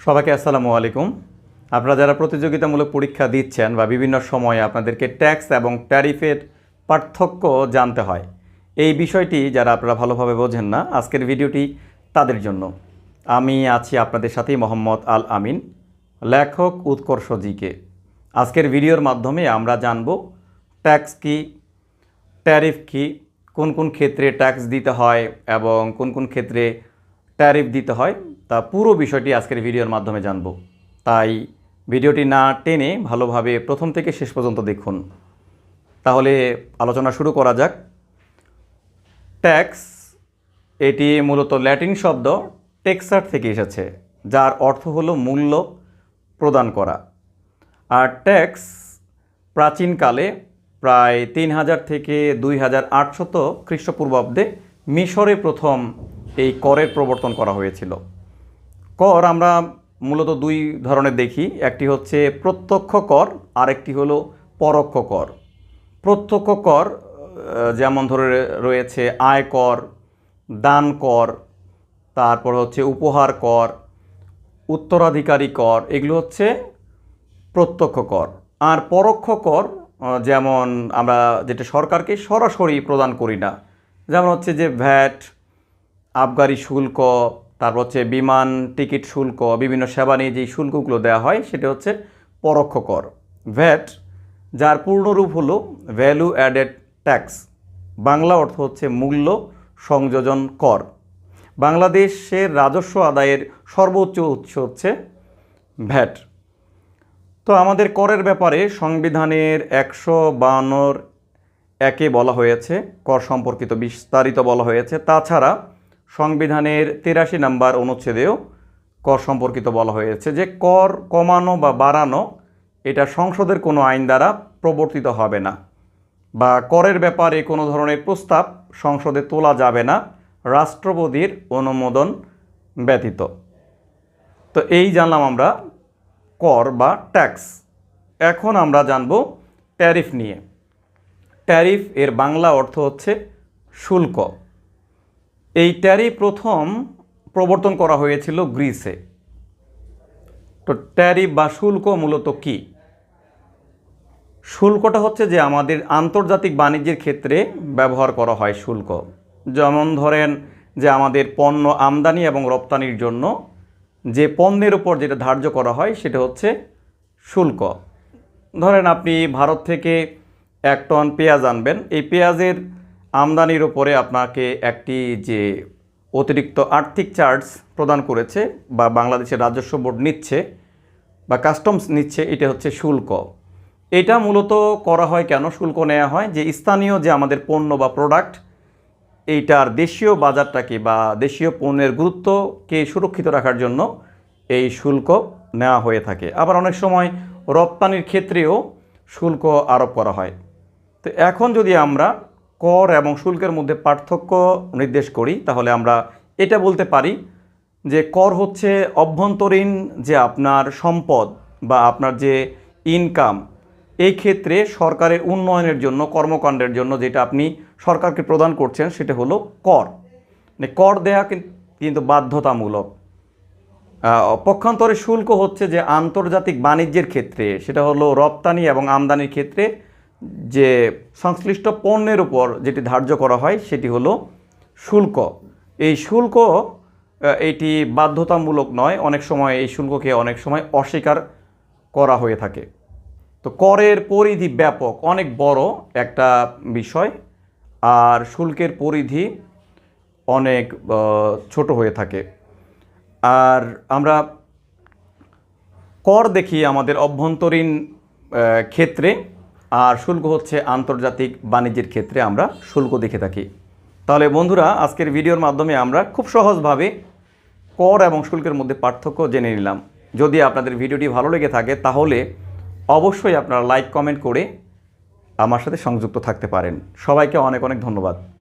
সবাইকে আসসালামু আলাইকুম। আপনারা যারা প্রতিযোগিতামূলক পরীক্ষা দিচ্ছেন বা বিভিন্ন সময়ে আপনাদেরকে ট্যাক্স এবং ট্যারিফের পার্থক্য জানতে হয়, এই বিষয়টি যারা আপনারা ভালোভাবে বোঝেন না, আজকের ভিডিওটি তাদের জন্য। আমি আছি আপনাদের সাথেই মোহাম্মদ আল আমিন, লেখক উৎকর্ষ জিকে। আজকের ভিডিওর মাধ্যমে আমরা জানব ট্যাক্স কি, ট্যারিফ কি, কোন কোন ক্ষেত্রে ট্যাক্স দিতে হয় এবং কোন কোন ক্ষেত্রে ট্যারিফ দিতে হয়, তা পুরো বিষয়টি আজকের ভিডিওর মাধ্যমে জানব। তাই ভিডিওটি না টেনে ভালোভাবে প্রথম থেকে শেষ পর্যন্ত দেখুন। তাহলে আলোচনা শুরু করা যাক। ট্যাক্স এটি মূলত ল্যাটিন শব্দ টেক্সার থেকে এসেছে, যার অর্থ হলো মূল্য প্রদান করা। আর ট্যাক্স প্রাচীনকালে প্রায় 3000 থেকে 2800 খ্রিস্টপূর্বাব্দে মিশরে প্রথম এই করের প্রবর্তন করা হয়েছিল। কর আমরা মূলত দুই ধরনের দেখি, একটি হচ্ছে প্রত্যক্ষ কর, আরেকটি হলো পরোক্ষ কর। প্রত্যক্ষ কর যেমন ধরে রয়েছে আয় কর, দান কর, তারপর হচ্ছে উপহার কর, উত্তরাধিকারী কর, এগুলো হচ্ছে প্রত্যক্ষ কর। আর পরোক্ষ কর যেমন আমরা যেটা সরকারকে সরাসরি প্রদান করি না, যেমন হচ্ছে যে ভ্যাট, আবগারি শুল্ক, তারপর হচ্ছে বিমান টিকিট শুল্ক, বিভিন্ন সেবা নিয়ে যেই শুল্কগুলো দেওয়া হয় সেটা হচ্ছে পরোক্ষ কর। ভ্যাট, যার পূর্ণরূপ হলো ভ্যালু অ্যাডেড ট্যাক্স, বাংলা অর্থ হচ্ছে মূল্য সংযোজন কর। বাংলাদেশের রাজস্ব আদায়ের সর্বোচ্চ উৎস হচ্ছে ভ্যাট। তো আমাদের করের ব্যাপারে সংবিধানের 152 একে বলা হয়েছে, কর সম্পর্কিত বিস্তারিত বলা হয়েছে। তাছাড়া সংবিধানের 83 নম্বর অনুচ্ছেদেও কর সম্পর্কিত বলা হয়েছে যে কর কমানো বা বাড়ানো এটা সংসদের কোনো আইন দ্বারা প্রবর্তিত হবে না, বা করের ব্যাপারে কোনো ধরনের প্রস্তাব সংসদে তোলা যাবে না রাষ্ট্রপতির অনুমোদন ব্যতীত। তো এই জানলাম আমরা কর বা ট্যাক্স। এখন আমরা জানব ট্যারিফ নিয়ে। ট্যারিফ এর বাংলা অর্থ হচ্ছে শুল্ক। এই ট্যারিফ প্রথম প্রবর্তন করা হয়েছিল গ্রিসে। তো ট্যারিফ বা শুল্ক মূলত কি? শুল্কটা হচ্ছে যে আমাদের আন্তর্জাতিক বাণিজ্যের ক্ষেত্রে ব্যবহার করা হয় শুল্ক। যেমন ধরেন যে আমাদের পণ্য আমদানি এবং রপ্তানির জন্য যে পণ্যের উপর যেটা ধার্য করা হয় সেটা হচ্ছে শুল্ক। ধরেন আপনি ভারত থেকে 1 টন পেঁয়াজ আনবেন, এই পেঁয়াজের আমদানির উপরে আপনাকে একটি যে অতিরিক্ত আর্থিক চার্জ প্রদান করেছে বা বাংলাদেশের রাজস্ব বোর্ড নিচ্ছে বা কাস্টমস নিচ্ছে, এটা হচ্ছে শুল্ক। এটা মূলত করা হয় কেন? শুল্ক নেওয়া হয় যে স্থানীয় যে আমাদের পণ্য বা প্রোডাক্ট, এইটার দেশীয় বাজারটাকে বা দেশীয় পণ্যের গুরুত্বকে সুরক্ষিত রাখার জন্য এই শুল্ক নেওয়া হয়ে থাকে। আবার অনেক সময় রপ্তানির ক্ষেত্রেও শুল্ক আরোপ করা হয়। তো এখন যদি আমরা কর এবং শুল্কের মধ্যে পার্থক্য নির্দেশ করি, তাহলে আমরা এটা বলতে পারি যে কর হচ্ছে অভ্যন্তরীণ যে আপনার সম্পদ বা আপনার যে ইনকাম, এই ক্ষেত্রে সরকারের উন্নয়নের জন্য, কর্মকাণ্ডের জন্য যেটা আপনি সরকারকে প্রদান করছেন সেটা হলো কর। মানে কর দেয়া কিন্তু বাধ্যতামূলক। পক্ষান্তরে শুল্ক হচ্ছে যে আন্তর্জাতিক বাণিজ্যের ক্ষেত্রে, সেটা হলো রপ্তানি এবং আমদানির ক্ষেত্রে যে সংশ্লিষ্ট পণ্যের উপর যেটি ধার্য করা হয় সেটি হলো শুল্ক। এই শুল্ক এটি বাধ্যতামূলক নয়, অনেক সময় এই শুল্ককে অনেক সময় অস্বীকার করা হয়ে থাকে। তো করের পরিধি ব্যাপক, অনেক বড় একটা বিষয়, আর শুল্কের পরিধি অনেক ছোট হয়ে থাকে। আর আমরা কর দেখি আমাদের অভ্যন্তরীণ ক্ষেত্রে, আর শুল্ক হচ্ছে আন্তর্জাতিক বাণিজ্যের ক্ষেত্রে আমরা শুল্ক দেখে থাকি। তাহলে বন্ধুরা, আজকের ভিডিওর মাধ্যমে আমরা খুব সহজভাবে কর এবং শুল্কের মধ্যে পার্থক্য জেনে নিলাম। যদি আপনাদের ভিডিওটি ভালো লেগে থাকে তাহলে অবশ্যই আপনারা লাইক কমেন্ট করে আমার সাথে সংযুক্ত থাকতে পারেন। সবাইকে অনেক অনেক ধন্যবাদ।